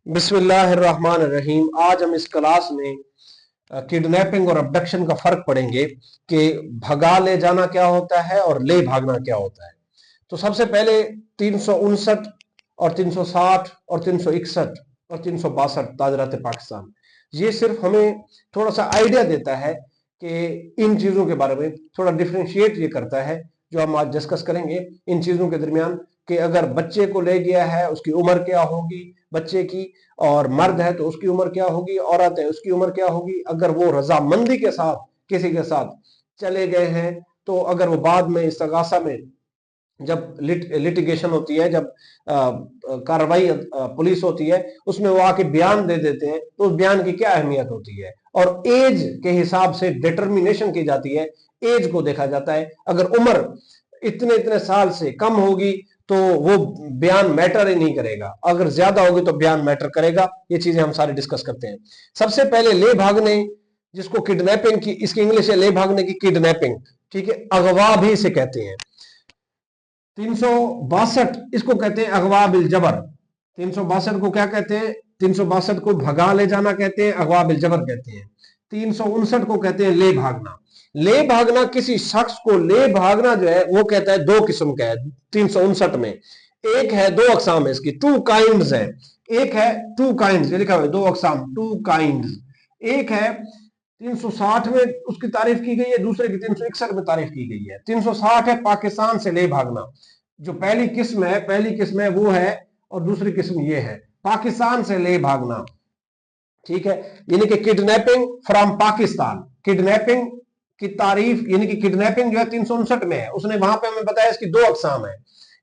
बिस्मिल्लाहिर्रहमानिर्रहीम। आज हम इस क्लास में किडनैपिंग और अबडक्शन का फर्क पढ़ेंगे कि भगा ले जाना क्या होता है और ले भागना क्या होता है। तो सबसे पहले 359 और 360 और 361 और 362 ताजरात पाकिस्तान, ये सिर्फ हमें थोड़ा सा आइडिया देता है कि इन चीजों के बारे में थोड़ा डिफ्रेंशिएट ये करता है जो हम आज डिस्कस करेंगे इन चीजों के दरमियान कि अगर बच्चे को ले गया है उसकी उम्र क्या होगी बच्चे की, और मर्द है तो उसकी उम्र क्या होगी, औरत है उसकी उम्र क्या होगी, अगर वो रजामंदी के साथ किसी के साथ चले गए हैं तो अगर वो बाद में इस्तगासा में जब लिटिगेशन होती है, जब कार्रवाई पुलिस होती है, उसमें वो आके बयान दे देते हैं तो उस बयान की क्या अहमियत होती है और एज के हिसाब से डिटर्मिनेशन की जाती है। एज को देखा जाता है, अगर उम्र इतने इतने साल से कम होगी तो वो बयान मैटर ही नहीं करेगा, अगर ज्यादा होगी तो बयान मैटर करेगा। ये चीजें हम सारे डिस्कस करते हैं। सबसे पहले ले भागने, जिसको किडनैपिंग की, इसकी इंग्लिश है ले भागने की किडनैपिंग, ठीक है, अगवा भी इसे कहते हैं। 362 इसको कहते हैं अगवा बिल जबर। 362 को क्या कहते हैं? 362 को भगा ले जाना कहते हैं, अगवा बिल जबर कहते हैं। 359 को कहते हैं ले भागना। ले भागना, किसी शख्स को ले भागना जो है वो कहता है दो किस्म का है 359 में। एक है, दो अकसाम है इसकी, टू काइंड्स है। एक है टू काइंड्स, ये लिखा हुआ है दो अकसाम, टू काइंड्स। एक है 360 में उसकी तारीफ की गई है, दूसरे की 361 में तारीफ की गई है। 360 है पाकिस्तान से ले भागना, जो पहली किस्म है वो है, और दूसरी किस्म ये है पाकिस्तान से ले भागना, ठीक है। यानी कि किडनैपिंग फ्रॉम पाकिस्तान, किडनैपिंग की तारीफ, यानी कि किडनैपिंग जो है 359 में है, उसने वहां पे हमें बताया इसकी दो अकसाम है।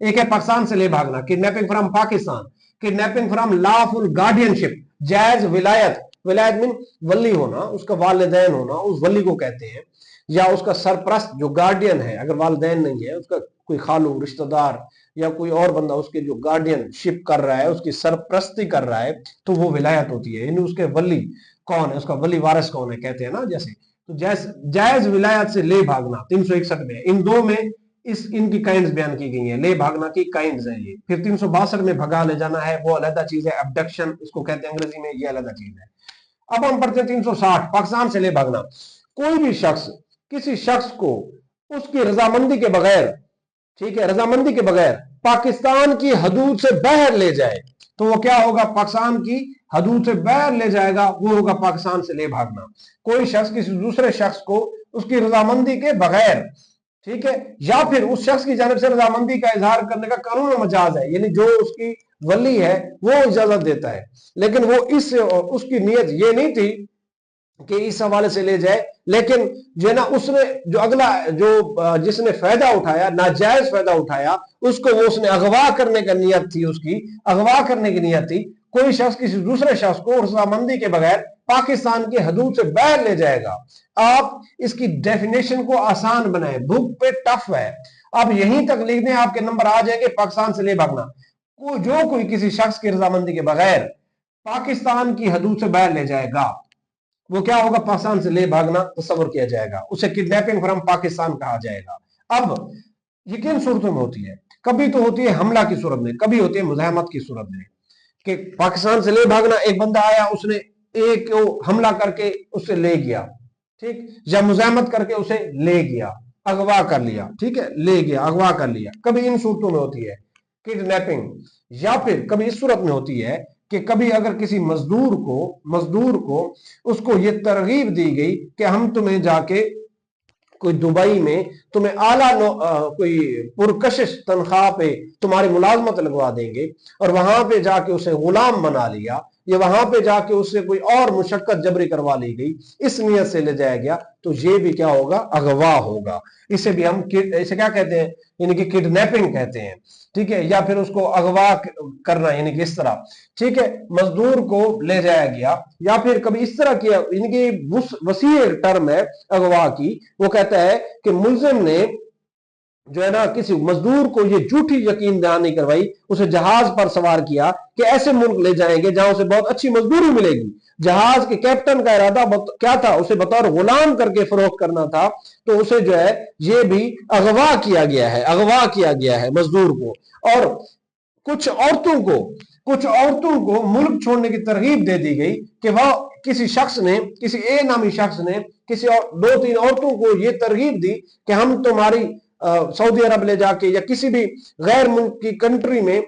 एक है पाकिस्तान से ले भागना, kidnapping from Pakistan, kidnapping from lawful guardianship, जायज विलायत, विलायत मीन वली होना, उसका वालिदैन होना, उस वली को कहते हैं, या उसका सरप्रस्त जो गार्डियन है, अगर वालिदैन नहीं है, उसका कोई खालू रिश्तेदार या कोई और बंदा उसके जो गार्डियनशिप कर रहा है, उसकी सरप्रस्ती कर रहा है, तो वो विलायत होती है। यानी उसके वली कौन है, उसका वली वारिस कौन है, कहते हैं ना, जैसे तो जायज विलायत से ले भागना 361 में। इन दो में इनकी काइंड्स बयान की गई हैं, ले भागना की काइंड्स हैं ये। फिर 362 में भगा ले जाना है, वो अलग चीज है, अबडक्शन इसको कहते हैं अंग्रेजी में, ये अलग चीज है। अब हम पढ़ते हैं 360 पाकिस्तान से ले भागना। कोई भी शख्स किसी शख्स को उसकी रजामंदी के बगैर, ठीक है, रजामंदी के बगैर पाकिस्तान की हदूद से बाहर ले जाए तो वो क्या होगा? पाकिस्तान की हदूद से बाहर ले जाएगा, वो होगा पाकिस्तान से ले भागना। कोई शख्स किसी दूसरे शख्स को उसकी रजामंदी के बगैर, ठीक है, या फिर उस शख्स की जानिब से रजामंदी का इजहार करने का कानून मजाज है, यानी जो उसकी वली है वो इजाजत देता है, लेकिन वो इस उसकी नीयत ये नहीं थी कि इस हवाले से ले जाए, लेकिन जो है ना, उसने जो अगला जो जिसने फायदा उठाया, नाजायज फायदा उठाया, उसको वो उसने अगवा करने का नियत थी, उसकी अगवा करने की नियत थी। कोई शख्स किसी दूसरे शख्स को रजामंदी के बगैर पाकिस्तान की हदूद से बाहर ले जाएगा। आप इसकी डेफिनेशन को आसान बनाए, बुक पे टफ है, आप यहीं तक लिख दें, आपके नंबर आ जाएंगे। पाकिस्तान से ले भागना, जो कोई किसी शख्स की रजामंदी के बगैर पाकिस्तान की हदूद से बाहर ले जाएगा, वो क्या होगा? पाकिस्तान से ले भागना तस्वर किया जाएगा, उसे किडनैपिंग फ्रॉम पाकिस्तान कहा जाएगा। अब ये किन सूरतों में होती है? कभी तो होती है हमला की सूरत में, कभी होती है मुजाहमत की सूरत में, कि पाकिस्तान से ले भागना, एक बंदा आया, उसने एक हमला करके उससे ले गया, ठीक, या मुजाहमत करके उसे ले गया, अगवा कर लिया, ठीक है, ले गया, अगवा कर लिया, कभी इन सूरतों में होती है किडनैपिंग। या फिर कभी इस सूरत में होती है कि कभी अगर किसी मजदूर को उसको ये तरगीब दी गई कि हम तुम्हें जाके कोई दुबई में तुम्हें आला कोई पुरकशिश तनख्वाह पे तुम्हारी मुलाजमत लगवा देंगे, और वहां पे जाके उसे गुलाम बना लिया, या वहां पे जाके उससे कोई और मुशक्कत जबरी करवा ली गई, इस नियत से ले जाया गया, तो ये भी क्या होगा? अगवा होगा। इसे भी हम इसे क्या कहते हैं? यानी कि किडनैपिंग कहते हैं, ठीक है, या फिर उसको अगवा करना, यानी कि इस तरह, ठीक है, मजदूर को ले जाया गया, या फिर कभी इस तरह किया, यानी कि वसी टर्म है अगवा की। वो कहता है कि मुल्जिम ने जो है ना किसी मजदूर को ये झूठी यकीन दहानी करवाई, उसे जहाज पर सवार किया कि ऐसे मुल्क ले जाएंगे जहां उसे बहुत अच्छी मजदूरी मिलेगी। जहाज के कैप्टन का इरादा क्या था? उसे बतौर गुलाम करके फरोख्त करना था, तो उसे जो है ये भी अगवा किया गया है, अगवा किया गया है मजदूर को। और कुछ औरतों को मुल्क छोड़ने की तरगीब दे दी गई कि वह किसी शख्स ने, किसी ए नामी शख्स ने किसी और 2-3 औरतों को यह तरगीब दी कि हम तुम्हारी सऊदी अरब ले जाके या किसी भी गैर मुल्क की कंट्री में,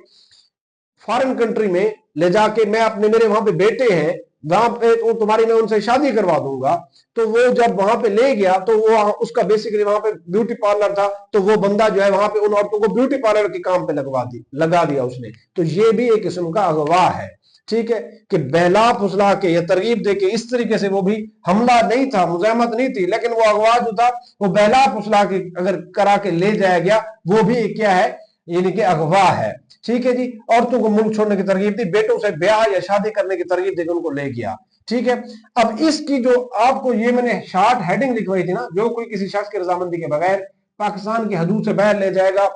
फॉरेन कंट्री में ले जाके मैं मेरे वहां पे बेटे हैं, वहां पे तुम्हारी मैं उनसे शादी करवा दूंगा। तो वो जब वहां पे ले गया तो वो उसका बेसिकली वहां पे ब्यूटी पार्लर था, तो वो बंदा जो है वहां पे उन औरतों को ब्यूटी पार्लर के काम पे लगा दिया उसने। तो ये भी एक किस्म का अगवा है, ठीक है, कि बहला फुसला के या तरगीब दे के इस तरीके से, वो भी हमला नहीं था, मुजाहमत नहीं थी, लेकिन वो अगवा जो था वो बहला फुसला के अगर करा के ले जाया गया, वो भी क्या है, यानी कि अगवा है। ठीक है जी। औरतों को मुल्क छोड़ने की तरगीब दी, बेटों से ब्याह या शादी करने की तरगीब देकर उनको ले गया। ठीक है। अब इसकी जो आपको ये मैंने शॉर्ट हेडिंग लिखवाई थी ना, जो कोई किसी शख्स की रजामंदी के बगैर पाकिस्तान की हदूद से बाहर ले जाएगा,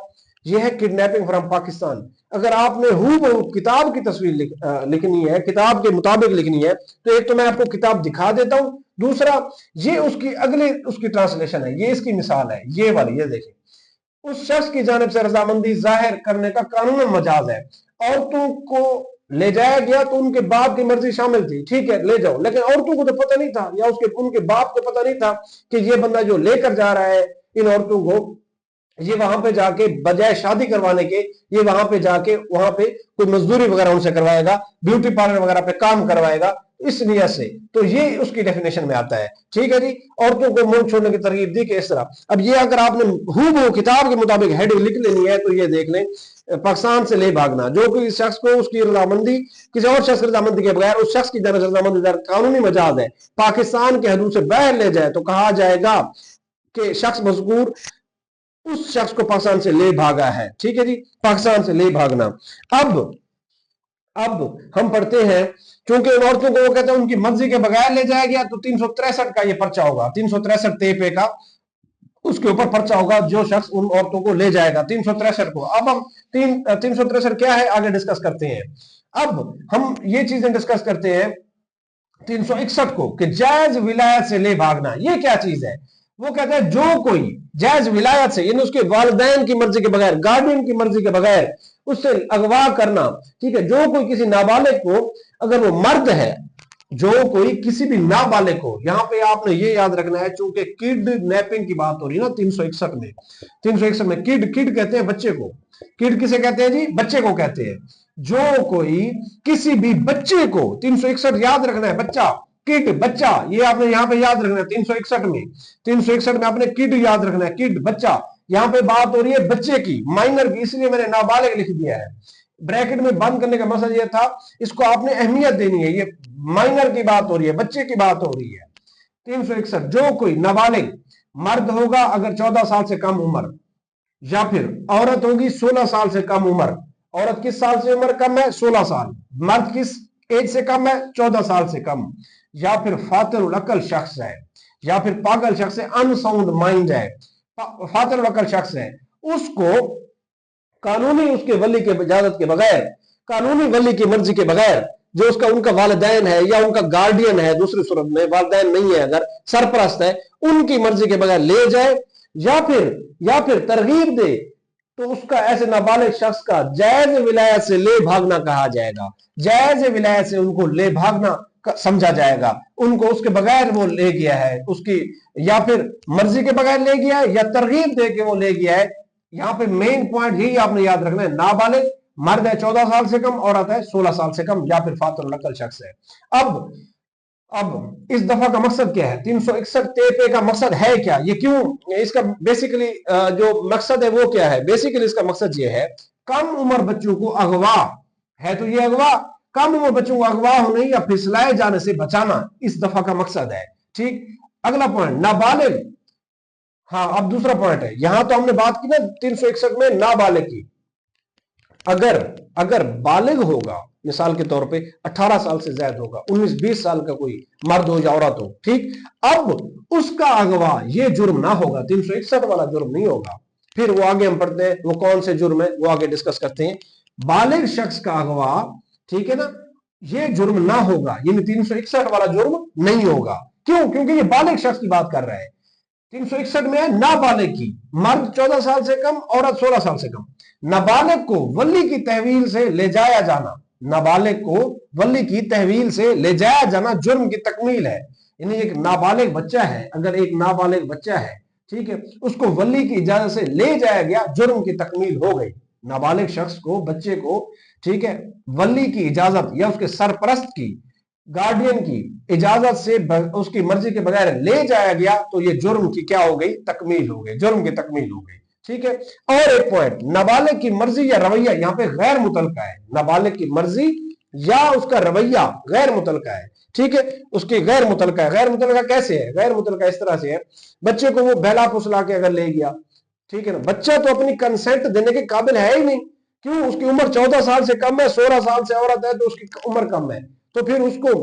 यह है किडनैपिंग फ्रॉम पाकिस्तान। अगर आपने हूबहू किताब की तस्वीर लिखनी है, किताब के मुताबिक लिखनी है, तो एक तो मैं आपको किताब दिखा देता हूं, दूसरा ये उसकी ट्रांसलेशन है, ये इसकी मिसाल है, ये वाली, ये देखें। उस शख्स की जानिब से रजामंदी जाहिर करने का कानूनन मजाज है। औरतों को ले जाया गया तो उनके बाप की मर्जी शामिल थी, ठीक है, ले जाओ, लेकिन औरतों को तो पता नहीं था, या उनके बाप को पता नहीं था कि ये बंदा जो लेकर जा रहा है इन औरतों को, ये वहां पे जाके बजाय शादी करवाने के, ये वहां पे जाके वहां पे कोई मजदूरी वगैरह उनसे करवाएगा, ब्यूटी पार्लर वगैरह पे काम करवाएगा, इस नियत से। तो ये उसकी डेफिनेशन में आता है। ठीक है जी। औरतों को मुल्क छोड़ने की तरगीब दी कि इस तरह। अब ये अगर आपने हूबहू किताब के मुताबिक हेडिंग लिख लेनी है तो ये देख लें, पाकिस्तान से ले भागना, जो कोई शख्स को उसकी रजामंदी, किसी और शख्स की रजामंदी के बगैर उस शख्स की रजामंदी कानूनी मजाज है, पाकिस्तान के हदूद से बाहर ले जाए, तो कहा जाएगा कि शख्स मजकूर उस शख्स को पाकिस्तान से ले भागा है। ठीक है जी। पाकिस्तान से ले भागना। अब हम पढ़ते हैं, क्योंकि उन औरतों को वो कहते हैं उनकी मर्जी के बगैर ले जाया गया, तो 363 का ये पर्चा होगा, 363 तेपे का उसके ऊपर पर्चा होगा, जो शख्स उन औरतों को ले जाएगा 363 को। अब हम 363 क्या है आगे डिस्कस करते हैं। अब हम ये चीजें डिस्कस करते हैं 361 को, कि जायज विलायत से ले भागना, ये क्या चीज है। वो कहते हैं जो कोई जायज विलायत से, यानी उसके वालिदैन की मर्जी के बगैर, गार्डियन की मर्जी के बगैर उससे अगवा करना, ठीक है, जो कोई किसी नाबालिग को, अगर वो मर्द है, जो कोई किसी भी नाबालिग को, यहां पे आपने ये याद रखना है, चूंकि किडनैपिंग की बात हो रही है ना 361 में किड कहते हैं बच्चे को। किड किसे कहते हैं जी, बच्चे को कहते हैं। जो कोई किसी भी बच्चे को, 361 याद रखना है, बच्चा, किड, बच्चा, ये आपने यहां पे याद रखना है। 361 में आपने किड याद रखना है, किड, बच्चा। यहां पे बात हो रही है बच्चे की, माइनर की, इसलिए मैंने नाबालिग लिख दिया है, ब्रैकेट में बंद करने का मकसद यह था, इसको आपने अहमियत देनी है, ये माइनर की बात हो रही है, बच्चे की बात हो रही है। 361, जो कोई नाबालिग मर्द होगा अगर 14 साल से कम उम्र, या फिर औरत होगी 16 साल से कम उम्र। औरत किस साल से उम्र कम है, 16 साल। मर्द किस एज से कम है, 14 साल से कम। या फिर फातिरुल अकल शख्स है, या फिर पागल शख्स है, अनसाउंड माइंड है, फातिरुल अकल शख्स है, उसको कानूनी, उसके वली के इजाजत के बगैर, कानूनी वली की मर्जी के बगैर, जो उसका उनका वालिदैन है या उनका गार्डियन है, दूसरी सूरत में वालिदैन नहीं है, अगर सरपरस्त है, उनकी मर्जी के बगैर ले जाए, या फिर तरगीब दे, तो उसका, ऐसे नाबालिग शख्स का जायज विलायत से ले भागना कहा जाएगा। जायज विलायत से उनको ले भागना समझा जाएगा, उनको उसके बगैर वो ले गया है, उसकी या फिर मर्जी के बगैर ले गया है, या तरगीब दे के वो ले गया है। यहां पे मेन पॉइंट यही आपने याद रखना है, नाबालिग मर्द है 14 साल से कम, औरत है 16 साल से कम, या फिर फातिरुल अकल शख्स है। अब इस दफा का मकसद क्या है, 361 तेपे का मकसद है क्या, ये क्यों, इसका बेसिकली जो मकसद है वो क्या है। बेसिकली इसका मकसद ये है, कम उम्र बच्चों को अगवा है, तो ये अगवा, कम उम्र बच्चों को अगवा होने या फिसलाए जाने से बचाना इस दफा का मकसद है। ठीक। अगला पॉइंट, नाबालिग। हाँ, अब दूसरा पॉइंट है, यहां तो हमने बात की ना 361 में नाबालिग की। अगर बालिग होगा, मिसाल के तौर पे 18 साल से ज्यादा होगा, 19-20 साल का कोई मर्द हो या औरत हो, ठीक, अब उसका अगवा ये जुर्म ना होगा, 361 वाला जुर्म नहीं होगा। फिर वो आगे हम पढ़ते हैं वो कौन से जुर्म है, वो आगे डिस्कस करते हैं। बालिग शख्स का अगवा, ठीक है ना, ये जुर्म ना होगा, यानी 361 वाला जुर्म नहीं होगा। क्यों? क्योंकि ये बालिग शख्स की बात कर रहा है। 361 में है नाबालिग की, मर्द 14 साल से कम, औरत 16 साल से कम। नाबालिग को वली की तहवील से ले जाया जाना, नाबालिग को वली की तहवील से ले जाया जाना जुर्म की तकमील है। यानी एक नाबालिग बच्चा है, अगर एक नाबालिग बच्चा है, ठीक है, उसको वली की इजाजत से ले जाया गया, जुर्म की तकमील हो गई। नाबालिग शख्स को, बच्चे को, ठीक है, वली की इजाजत या उसके सरपरस्त की, गार्डियन की इजाजत से उसकी मर्जी के बगैर ले जाया गया, तो ये जुर्म की क्या हो गई? तकमील हो गई, जुर्म की तकमील हो गई। ठीक है। और एक पॉइंट, नाबालिग की मर्जी या रवैया यहां पे गैर मुतलका है। नाबालिग की मर्जी या उसका रवैया गैर मुतलका है। ठीक है, उसकी गैर मुतलका है। गैर मुतलका कैसे है? गैर मुतलका इस तरह से है, बच्चे को वो बहला फुसला के अगर ले गया, ठीक है ना, बच्चा तो अपनी कंसेंट देने के काबिल है ही नहीं। क्यों? उसकी उम्र 14 साल से कम है, 16 साल से औरत है तो उसकी उम्र कम है, तो फिर उसको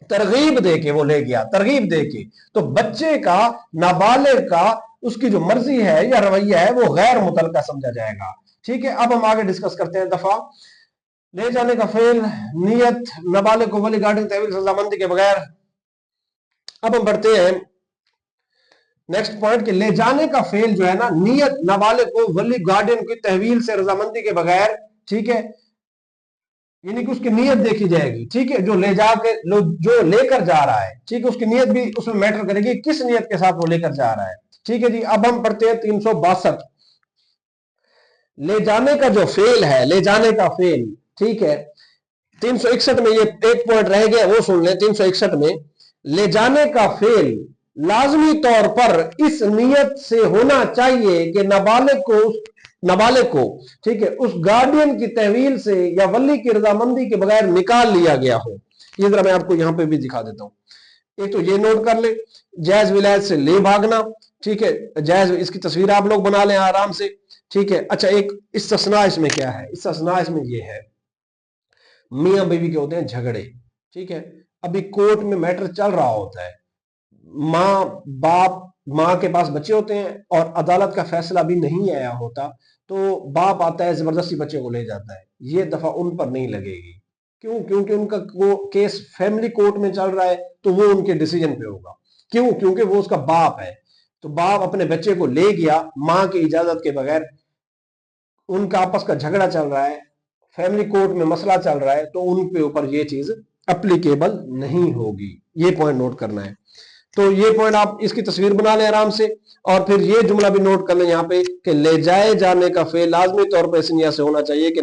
तरगीब दे के वो ले गया, तरगीब दे के। तो बच्चे का, नाबालिग का, उसकी जो मर्जी है या रवैया है वो गैर मुतलका समझा जाएगा। ठीक है, अब हम आगे डिस्कस करते हैं। दफा ले जाने का फेल, नियत, नाबालिग को वली गार्डियन तहवील रजामंदी के बगैर। अब हम बढ़ते हैं नेक्स्ट पॉइंट के, ले जाने का फेल जो है ना, नियत, नाबालिग को वली गार्डियन की तहवील से रजामंदी के बगैर, ठीक है, यानी कि उसकी नीयत देखी जाएगी। ठीक है, जो ले जाके जो लेकर जा रहा है, ठीक है, उसकी नीयत भी उसमें मैटर करेगी, किस नीयत के साथ वो लेकर जा रहा है। ठीक है जी, अब हम पढ़ते हैं 362, ले जाने का जो फेल है, ले जाने का फेल। ठीक है, 361 में ये एक पॉइंट रह गया, वो सुन ले। 361 में ले जाने का फेल लाजमी तौर पर इस नीयत से होना चाहिए कि नाबालिग को, ठीक है, उस गार्डियन की तहवील से या वली की रजामंदी के बगैर निकाल लिया गया हो। ये जरा मैं आपको यहां पे भी दिखा देता हूं। एक तो ये नोट कर ले, जायज विलायत से ले भागना। ठीक है, जायज, इसकी तस्वीर आप लोग बना लें आराम से। ठीक है, अच्छा, एक इस्तिस्ना इसमें क्या है? इस्तिस्ना इसमें ये है, मियां बीवी के होते हैं झगड़े। ठीक है, अभी कोर्ट में मैटर चल रहा होता है, माँ के पास बच्चे होते हैं और अदालत का फैसला भी नहीं आया होता, तो बाप आता है, जबरदस्ती बच्चे को ले जाता है। ये दफा उन पर नहीं लगेगी। क्यों? क्योंकि उनका केस फैमिली कोर्ट में चल रहा है, तो वो उनके डिसीजन पे होगा। क्यों? क्योंकि वो उसका बाप है। तो बाप अपने बच्चे को ले गया माँ की इजाजत के बगैर, उनका आपस का झगड़ा चल रहा है, फैमिली कोर्ट में मसला चल रहा है, तो उनके ऊपर ये चीज एप्लीकेबल नहीं होगी। ये पॉइंट नोट करना है। तो ये पॉइंट आप इसकी तस्वीर बना लें आराम से, और फिर ये जुमला भी नोट कर लें यहाँ पे कि ले जाए जाने का फेल लाजमी तौर पर इस नियत से होना चाहिए कि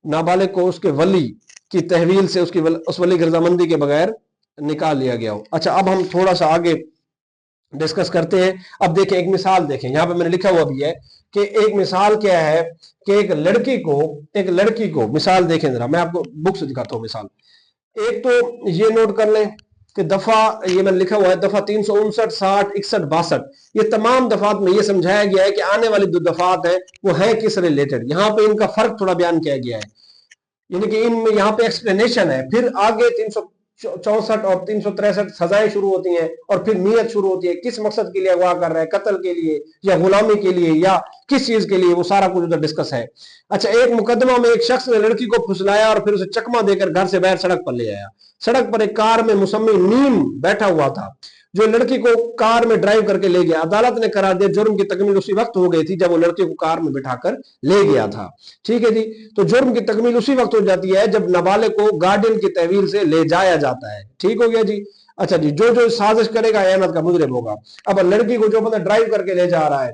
नाबालिग को उसके वली की तहवील से उस वली की रजामंदी के बगैर निकाल लिया गया हो। अच्छा, अब हम थोड़ा सा आगे डिस्कस करते हैं। अब देखें, एक मिसाल देखें, यहां पे मैंने लिखा हुआ भी है कि एक मिसाल क्या है कि एक लड़की को मिसाल देखें जरा, मैं आपको बुक से दिखाता हूं मिसाल। एक तो ये नोट कर लें कि दफा, ये मैंने लिखा हुआ है, दफा 359, 60, 61, 62, ये तमाम दफात में ये समझाया गया है कि आने वाली जो दफात है वो है किस रिलेटेड। यहां पे इनका फर्क थोड़ा बयान किया गया है, यानी कि इनमें यहाँ पे एक्सप्लेनेशन है। फिर आगे 364 और 363 सजाएं शुरू होती हैं, और फिर नियत शुरू होती है, किस मकसद के लिए अगवा कर रहा है, कत्ल के लिए या गुलामी के लिए या किस चीज के लिए, वो सारा कुछ उधर डिस्कस है। अच्छा, एक मुकदमा में एक शख्स ने लड़की को फुसलाया और फिर उसे चकमा देकर घर से बाहर सड़क पर ले आया। सड़क पर एक कार में मुसम्मी नीम बैठा हुआ था, जो लड़की को कार में ड्राइव करके ले गया। अदालत ने करार दिया जुर्म की तकमील उसी वक्त हो गई थी जब वो लड़की को कार में बिठाकर ले गया था। ठीक है जी, तो जुर्म की तकमील उसी वक्त हो जाती है जब नाबालिग को गार्डियन की तहवील से ले जाया जाता है। ठीक हो गया जी। अच्छा जी, जो साजिश करेगा एहनत का मुजरिम होगा। अब लड़की को जो बंदा ड्राइव करके ले जा रहा है,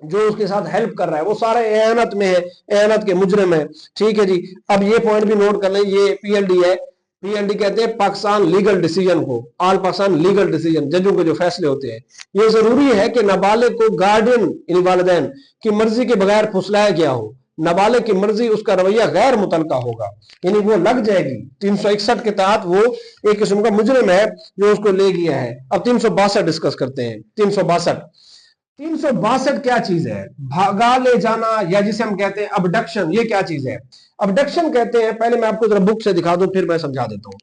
जो उसके साथ हेल्प कर रहा है, वो सारे एहनत में है, एहनत के मुजरिम है। ठीक है जी। अब ये पॉइंट भी नोट कर लें, ये पीएलडी है। पीएलडी कहते हैं पाकिस्तान लीगल डिसीजन को, ऑल पाकिस्तान लीगल डिसीजन, जजों के जो फैसले होते हैं। ये जरूरी है कि नाबालिग को गार्डियन यानी वालिदैन की मर्जी के बगैर फुसलाया गया हो। नाबालिग की मर्जी, उसका रवैया गैर मुतलका होगा, यानी वो लग जाएगी। 361 के तहत वो एक किस्म का मुजरिम है जो उसको ले गया है। अब 362 डिस्कस करते हैं। 362 क्या चीज है? भागा ले जाना, या जिसे हम कहते हैं अबडक्शन। ये क्या चीज है? अबडक्शन कहते हैं, पहले मैं आपको जरा बुक से दिखा दूं फिर मैं समझा देता हूं।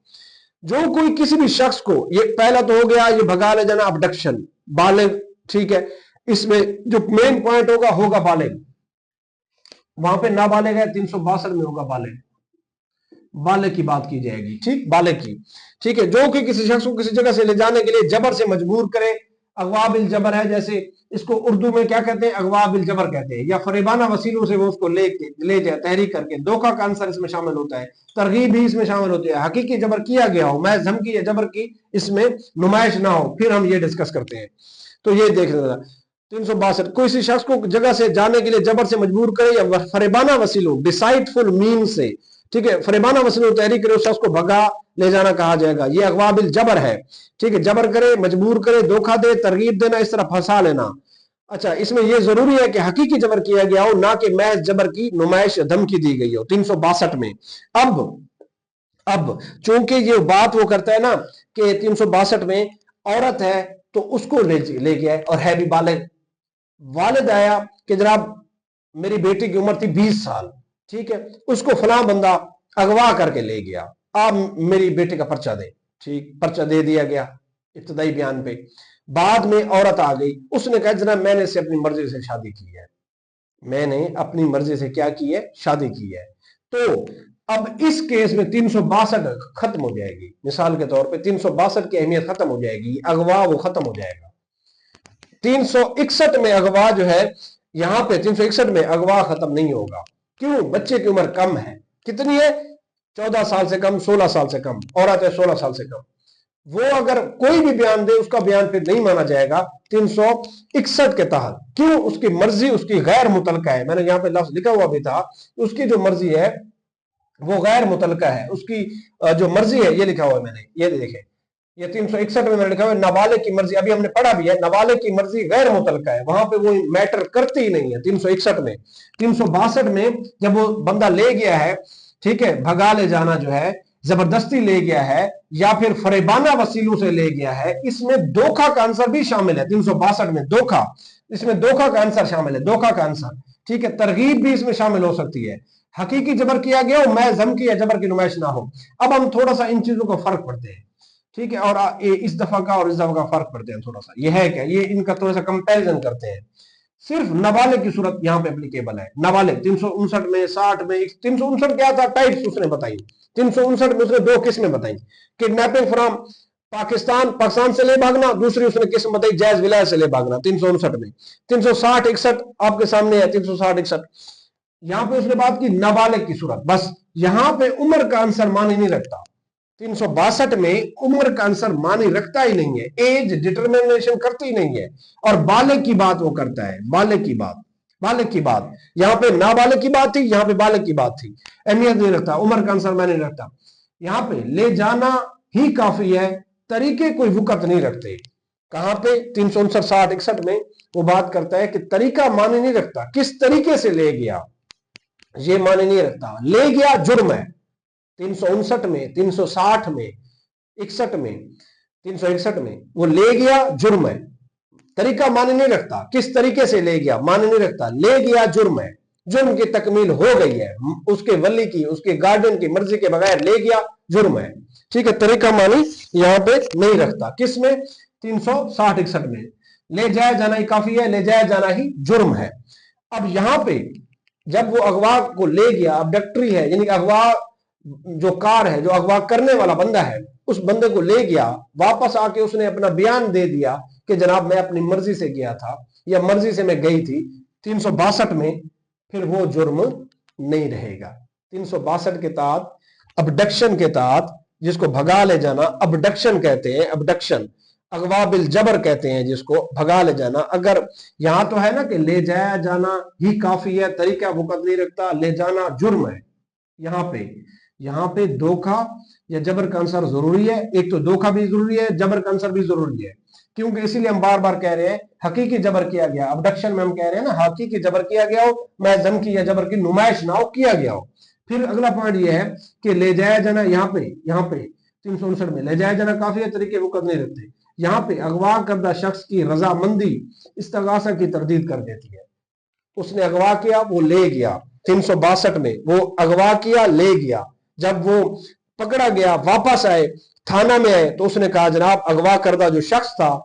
जो कोई किसी भी शख्स को, ये पहला तो हो गया ये भगा ले जाना, अबडक्शन, बालिग। ठीक है, इसमें जो मेन पॉइंट होगा बालिग। वहां पे नाबालिग है, 362 में होगा बालिग। बालिग की बात की जाएगी। ठीक, बालिग की। ठीक है, जो कि किसी शख्स को किसी जगह से ले जाने के लिए जबर से मजबूर करे, اغوا بالجبر ہے، جیسے اس کو اردو میں کیا کہتے ہیں، اغوا بالجبر کہتے ہیں، یا فریبانہ وسیلوں سے وہ اس کو لے جائے تحریک کر کے، دھوکہ کا عنصر اس میں شامل ہوتا ہے، ترغیب بھی اس میں شامل ہوتی ہے، حقیقی جبر کیا گیا ہو، محض دھمکی یا جبر کی اس میں نمائش نہ ہو، پھر ہم یہ ڈسکس کرتے ہیں۔ تو یہ دیکھ لینا 362، کوئی سی شخص کو جگہ سے جانے کے لیے جبر سے مجبور کرے یا فریبانہ وسیلوں ڈیسائٹفل مین سے، ٹھیک ہے، فریبانہ وسیلوں تحریک کرے اس شخص کو بھگا لے جانا کہا جائے گا، یہ اغوا بالجبر ہے، ٹھیک ہے، جبر کرے، مجبور کرے، دھوکہ دے، ترغیب دینا، اس طرح پھنسا لینا۔ اچھا، اس میں یہ ضروری ہے کہ حقیقی جبر کیا گیا ہو، نہ کہ محض جبر کی نمائش دھمکی دی گئی ہو۔ 362 میں اب چونکہ یہ بات وہ کرتا ہے نا کہ 362 میں عورت ہے تو اس کو لے گیا ہے، اور ہے بھی بالغ، والد آیا کہ جناب میری بیٹی کی عمر تھی 20 سال، ٹھیک ہے، اس کو فلاں بندہ اغوا کر کے لے گیا، آپ میری بیٹے کا پرچہ دیں، ٹھیک، پرچہ دے دیا گیا ابتدائی بیان پہ۔ بعد میں عورت آ گئی، اس نے کہا جناب میں نے سے اپنی مرضی سے شادی کی ہے، میں نے اپنی مرضی سے کیا کی ہے، شادی کی ہے، تو اب اس کیس میں 362 ختم ہو جائے گی، مثال کے طور پہ 362 کی اہمیت ختم ہو جائے گی، اغوا وہ ختم ہو جائے گا۔ 361 میں اغوا جو ہے، یہاں پہ 361 میں اغوا ختم نہیں ہوگا، کیوں؟ بچے کی عمر کم ہے، کتنی ہے؟ 14 سال سے کم، 16 سال سے کم، عورت ہے 16 سال سے کم، وہ اگر کوئی بھی بیان دے اس کا بیان پھر نہیں مانا جائے گا 361 کے تحت، کیوں؟ اس کی مرضی اس کی غیر متعلقہ ہے، میں نے یہاں پہ لفظ لکھا ہوا بھی تھا، اس کی جو مرضی ہے وہ غیر متعلقہ ہے، اس کی جو مرضی ہے، یہ لکھا ہوا ہے میں نے، یہ دیکھیں، یہ 361 میں لکھا ہوا ہے نابالغ کی مرضی، ابھی ہم نے پڑھا بھی ہے، نابالغ کی مرضی غیر متعلقہ ہے، وہاں پہ وہ میٹر کرتی ہی نہیں ہے 361 میں۔ 362 میں جب وہ بندہ لے گیا ہے، ٹھیک ہے، بھگا لے جانا جو ہے، زبردستی لے گیا ہے یا پھر فریبانہ وسیلوں سے لے گیا ہے، اس میں دھوکہ کا عنصر بھی شامل ہے۔ 362 میں دھوکہ، اس میں دھوکہ کا عنصر شامل ہے، دھوکہ کا عنصر، ٹھیک ہے، ترغیب بھی اس میں شامل ہو سکتی ہے، حقیقی جبر کیا گیا ہو، محض دھمکی یا جبر کی نمائش نہ ہو۔ اب ہم تھوڑا سا ان چیزوں کا فرق پڑھتے ہیں، ٹھیک ہے، اور اس دفعہ کا اور اس دفعہ کا فرق پڑھتے ہیں تھوڑا سا، یہ ہے کیا، یہ ان کا تھوڑا سا کمپیریزن کرتے ہیں۔ صرف نابالغ کی صورت یہاں پہ اپلیکیبل ہے، نابالغ 359 میں، 60 میں، 359 کیا تھا، ٹائپس اس نے بتائی، 359 میں اس نے 2 قسمیں بتائی، کڈنیپنگ فرام پاکستان سے لے بھاگنا، دوسری اس نے قسم بتائی جائز ولایت سے لے بھاگنا 359 میں۔ 360 61 آپ کے سامنے ہے، 360 61 یہاں پہ اس نے بات کی نابالغ کی صورت، بس یہاں پہ عمر کا عنصر معنی نہیں رکھتا، 362 میں عمر کا عنصر معنی رکھتا ہی نہیں ہے، ایج ڈٹرمنیشن کرتی نہیں ہے، اور بالغ کی بات وہ کرتا ہے، بالغ کی بات یہاں پہ نابالغ کی بات تھی، یہاں پہ بالغ کی بات تھی، اہمیت نہیں رکھتا، عمر کا عنصر معنی نہیں رکھتا، یہاں پہ لے جانا ہی کافی ہے، طریقے کوئی وقت نہیں رکھتے۔ کہاں پہ 359 60 61 میں وہ بات کرتا ہے کہ طریقہ معنی نہیں رکھتا، کس طریقے سے لے گیا یہ معنی نہیں رکھتا، لے گیا جرم ہے 359 میں، 360 میں، 61 میں، 361 میں وہ لے گیا جرم ہے، طریقہ معنی نہیں رکھتا، کس طریقے سے لے گیا معنی نہیں رکھتا، لے گیا جرم ہے، جرم کی تکمیل ہو گئی ہے، اس کے ولی کی، اس کے گارڈین کی مرضی کے بغیر لے گیا جرم ہے، ٹھیک ہے، طریقہ معنی یہاں پہ نہیں رکھتا، کس میں؟ 360 61 میں، لے جایا جانا ہی کافی ہے، لے جایا جانا ہی جرم ہے۔ اب یہاں پہ جب وہ اغوا کو لے گیا، ابڈکٹری ہے، یعنی اغوا جو کار ہے، جو اغوا کرنے والا بندہ ہے، اس بندے کو لے گیا، واپس آ کے اس نے اپنا بیان دے دیا کہ جناب میں اپنی مرضی سے گیا تھا یا مرضی سے میں گئی تھی، 362 میں پھر وہ جرم نہیں رہے گا۔ 362 کے تحت ابڈکشن کے تحت، جس کو بھگا لے جانا ابڈکشن کہتے ہیں، ابڈکشن اغوا بالجبر کہتے ہیں، جس کو بھگا لے جانا، اگر یہاں تو ہے نا کہ لے جایا جانا ہی کافی ہے، طریقہ وقت نہیں رکھتا، لے جانا جرم ہے، یہاں پہ دھوکہ یا جبر کا عنصر ضروری ہے، ایک تو دھوکہ بھی ضروری ہے، جبر کا عنصر بھی ضروری ہے، کیونکہ اسی لیے ہم بار بار کہہ رہے ہیں حقیقی جبر کیا گیا، ابڈکشن میں ہم کہہ رہے ہیں نا حقیقی جبر کیا گیا ہو، میں دھمکی یا جبر کی نمائش نہ ہو، کیا گیا ہو۔ پھر اگلا پوائنٹ یہ ہے کہ لے جایا جانا، یہاں پہ 359 میں لے جایا جانا کافی ہے، طریقے وقت نہیں رکھتے، یہاں پہ اغوا کردہ شخص کی رضامندی استغاثہ کی تردید کر دیتی ہے، اس نے اغوا کیا، وہ لے گیا، 362 میں وہ اغوا کیا، لے گیا، جب وہ پکڑا گیا، واپس آئے، تھانہ میں آئے، تو اس نے کہا جناب اغوا کردہ جو شخص تھا،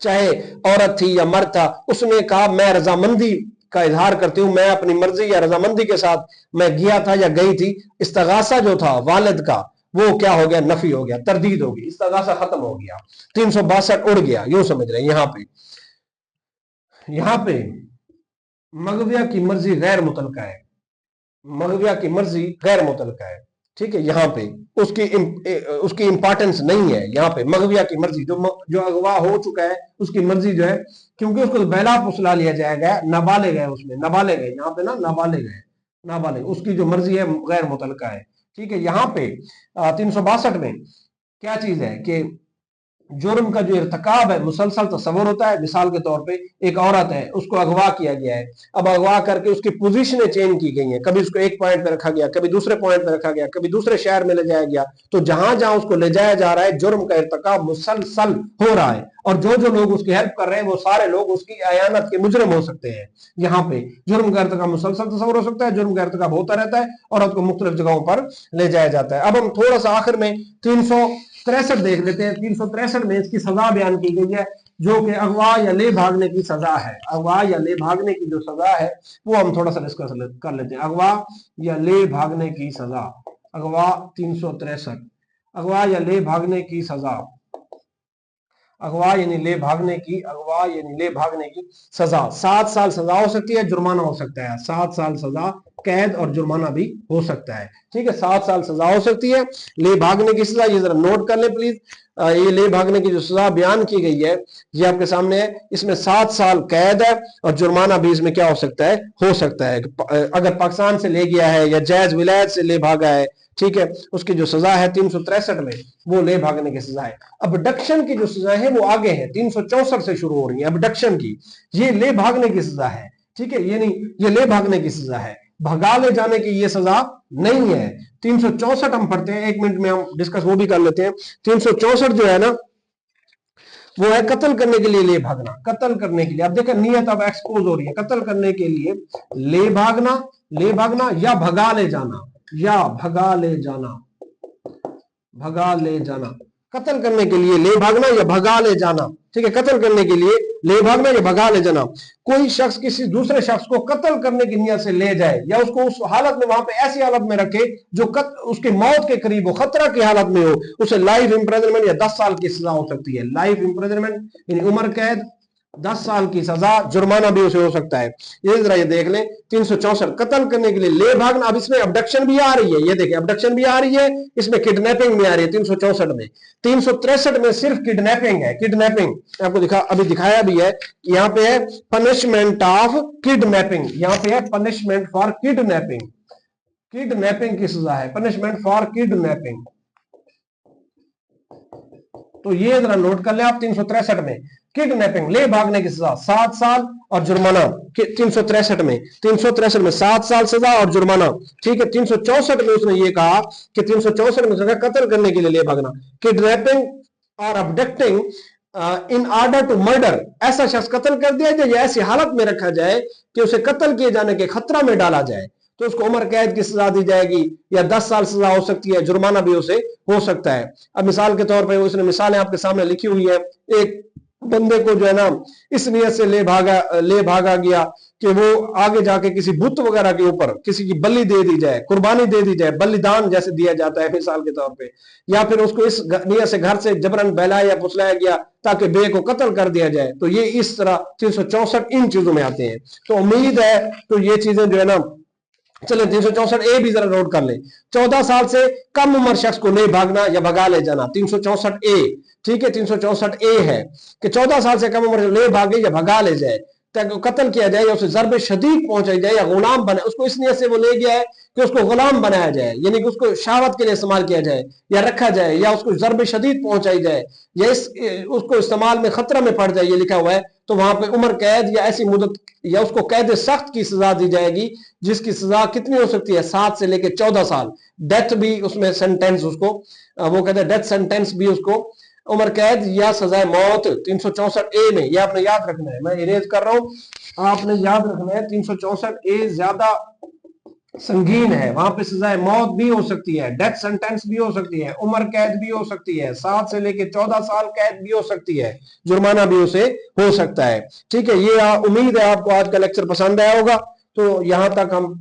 چاہے عورت تھی یا مرد تھا، اس نے کہا میں رضامندی کا اظہار کرتی ہوں، میں اپنی مرضی یا رضامندی کے ساتھ میں گیا تھا یا گئی تھی، استغاثہ جو تھا والد کا، وہ کیا ہو گیا؟ نفی ہو گیا، تردید ہو گئی، استغاثہ ختم ہو گیا، 362 اڑ گیا، یوں سمجھ رہے ہیں۔ یہاں پہ مغویہ کی مرضی غیر متعلقہ ہے، مغویہ کی مرضی غیر متعلقہ ہے، ٹھیک ہے، یہاں پہ اس کی امپارٹنس نہیں ہے، یہاں پہ مغویہ کی مرضی جو اغوا ہو چکا ہے اس کی مرضی جو ہے، کیونکہ اس کو بیلا پسلا لیا جائے گا، نابالغ ہے، اس میں نابالغ ہے، یہاں پہ نا نابالغ ہے، نابالغ، اس کی جو مرضی ہے غیر متعلقہ ہے، ٹھیک ہے۔ یہاں پہ 362 میں کیا چیز ہے کہ جرم کا جو ارتکاب ہے مسلسل تصور ہوتا ہے۔ مثال کے طور پہ ایک عورت ہے، اس کو اغوا کیا گیا ہے، اب اغوا کر کے اس کی پوزیشنیں چینج کی گئی ہیں، کبھی اس کو ایک پوائنٹ پہ رکھا گیا، کبھی دوسرے پوائنٹ پہ رکھا گیا، کبھی دوسرے شہر میں لے جایا گیا، تو جہاں جہاں اس کو لے جایا جا رہا ہے جرم کا ارتکاب مسلسل ہو رہا ہے، اور جو لوگ اس کی ہیلپ کر رہے ہیں وہ سارے لوگ اس کی اعانت کے مجرم ہو سکتے ہیں۔ یہاں پہ جرم کا ارتکاب مسلسل تصور ہو سکتا ہے، جرم کا ارتکاب ہوتا رہتا ہے، عورت کو مختلف جگہوں پر لے جایا جاتا ہے۔ اب ہم تھوڑا سا آخر میں 363 دیکھ لیتے ہیں۔ 363 میں اس کی سزا بیان کی گئی ہے، جو کہ اغوا یا لے بھاگنے کی سزا ہے۔ اغوا یا لے بھاگنے کی جو سزا ہے وہ ہم تھوڑا سا ڈسکس کر لیتے ہیں۔ اغوا یا لے بھاگنے کی سزا، اغوا 363، اغوا یا لے بھاگنے کی سزا، اغوا یعنی لے بھاگنے کی، اغوا یعنی لے بھاگنے کی سزا 7 سال سزا ہو سکتی ہے، جرمانہ ہو سکتا ہے، 7 سال سزا، قید اور جرمانہ بھی ہو سکتا ہے، ٹھیک ہے، 7 سال سزا ہو سکتی ہے۔ لے بھاگنے کی سزا، یہ ذرا نوٹ کر لیں پلیز، یہ لے بھاگنے کی جو سزا بیان کی گئی ہے یہ آپ کے سامنے ہے، اس میں 7 سال قید ہے اور جرمانہ بھی اس میں کیا ہو سکتا ہے؟ ہو سکتا ہے۔ اگر پاکستان سے لے گیا ہے یا جائز ولایت سے لے بھاگا ہے، ٹھیک ہے، اس کی جو سزا ہے 363 میں وہ لے بھاگنے کی سزا ہے۔ ابڈکشن کی جو سزا ہے وہ آگے ہے، 364 سے شروع ہو رہی ہے ابڈکشن کی، یہ لے بھاگنے کی سزا ہے، ٹھیک ہے، یہ لے بھاگنے کی سزا ہے، بھگا لے جانے کی یہ سزا نہیں ہے۔ 364 ہم پڑھتے ہیں، 1 منٹ میں ہم ڈسکس وہ بھی کر لیتے ہیں۔ 364 جو ہے نا وہ ہے قتل کرنے کے لیے لے بھاگنا، قتل کرنے کے لیے، اب دیکھیں نیت اب ایکسپوز ہو رہی ہے، قتل کرنے کے لیے لے بھاگنا یا بھگا لے جانا، یا بھگا لے جانا، بھگا لے جانا، قتل کرنے کے لیے لے بھاگنا یا بھگا لے جانا، ٹھیک ہے، قتل کرنے کے لیے لے بھاگنا یا بھگا لے جانا۔ کوئی شخص کسی دوسرے شخص کو قتل کرنے کی نیت سے لے جائے یا اس کو اس حالت میں وہاں پہ ایسی حالت میں رکھے جو اس کی موت کے قریب ہو، خطرہ کی حالت میں ہو، اسے لائف امپریزنمنٹ یا 10 سال کی سزا ہو سکتی ہے۔ لائف امپریزنمنٹ یعنی عمر قید، 10 سال کی سزا، جرمانہ بھی اسے ہو سکتا ہے۔ یہ ذرا یہ دیکھ لیں 364 قتل کرنے کے لیے لے بھاگنا، اب اس میں ابڈکشن بھی آ رہی ہے، یہ دیکھیں ابڈکشن بھی آ رہی ہے، اس میں کڈنیپنگ بھی آ رہی ہے 364 میں۔ 363 میں صرف کڈنیپنگ ہے، کڈنیپنگ آپ کو ابھی دکھایا بھی ہے، یہاں پہ ہے پنشمنٹ آف کڈنیپنگ، یہاں پہ ہے پنشمنٹ فار کڈنیپنگ، کڈنیپنگ کی سزا ہے، پنشمنٹ فار کڈنیپنگ۔ تو یہ ذرا نوٹ کر لیں آپ 363 میں کڈنیپنگ لے بھاگنے کی سزا 7 سال اور جرمانہ، 363 میں 7 سال سزا اور جرمانہ، ٹھیک ہے۔ 364 میں اس نے یہ کہا کہ 364 میں قتل کرنے کے لیے لے بھاگنا، کڈنیپنگ اور ابڈکٹنگ ان آرڈر ٹو مرڈر، ایسا شخص قتل کر دیا جائے یا ایسی حالت میں رکھا جائے کہ اسے قتل کیے جانے کے خطرہ میں ڈالا جائے، تو اس کو عمر قید کی سزا دی جائے گی یا 10 سال سزا ہو سکتی ہے، جرمانہ بھی اسے ہو سکتا ہے۔ اب مثال کے طور پہ اس نے مثالیں آپ کے سامنے لکھی ہوئی ہے، ایک بندے کو جو ہے نا اس نیت سے لے بھاگا گیا کہ وہ آگے جا کے کسی بت وغیرہ کے اوپر کسی کی بلی دے دی جائے، قربانی دے دی جائے، بلیدان جیسے دیا جاتا ہے مثال کے طور پہ، یا پھر اس کو اس نیت سے گھر سے جبرن بہلایا یا پھسلایا گیا تاکہ بے کو قتل کر دیا جائے، تو یہ اس طرح 364 ان چیزوں میں آتے ہیں۔ تو امید ہے تو یہ چیزیں جو ہے نا، چلیں 364 اے بھی ذرا نوٹ کر لیں، 14 سال سے کم عمر شخص کو لے بھاگنا یا بھگا لے جانا، 364 اے، ٹھیک ہے، 364 اے ہے کہ 14 سال سے کم عمر لے بھاگے یا بھگا لے جائے، تاکہ قتل کیا جائے یا اسے ضرب شدید پہنچائی جائے یا غلام بنے، اس کو اس نیت سے وہ لے گیا ہے کہ اس کو غلام بنایا جائے، یعنی کہ اس کو شہوت کے لیے استعمال کیا جائے یا رکھا جائے یا اس کو ضرب شدید پہنچائی جائے یا اس کو استعمال میں خطرہ میں پڑ جائے، یہ لکھا ہوا ہے، تو وہاں پہ عمر قید یا ایسی مدت یا اس کو قید سخت کی سزا دی جائے گی، جس کی سزا کتنی ہو سکتی ہے؟ 7 سے لے کے 14 سال، ڈیتھ بھی اس میں سینٹینس، اس کو وہ کہتے ہیں ڈیتھ سینٹینس بھی، اس کو عمر قید یا سزائے موت 364 اے میں، یہ آپ نے یاد رکھنا ہے، میں اریز کر رہا ہوں، آپ نے یاد رکھنا ہے 364 اے زیادہ سنگین ہے، وہاں پہ سزائے موت بھی ہو سکتی ہے، ڈیتھ سینٹینس بھی ہو سکتی ہے، عمر قید بھی ہو سکتی ہے، 7 سے لے کے 14 سال قید بھی ہو سکتی ہے، جرمانہ بھی اسے ہو سکتا ہے، ٹھیک ہے۔ یہ امید ہے آپ کو آج کا لیکچر پسند آیا ہوگا، تو یہاں تک ہم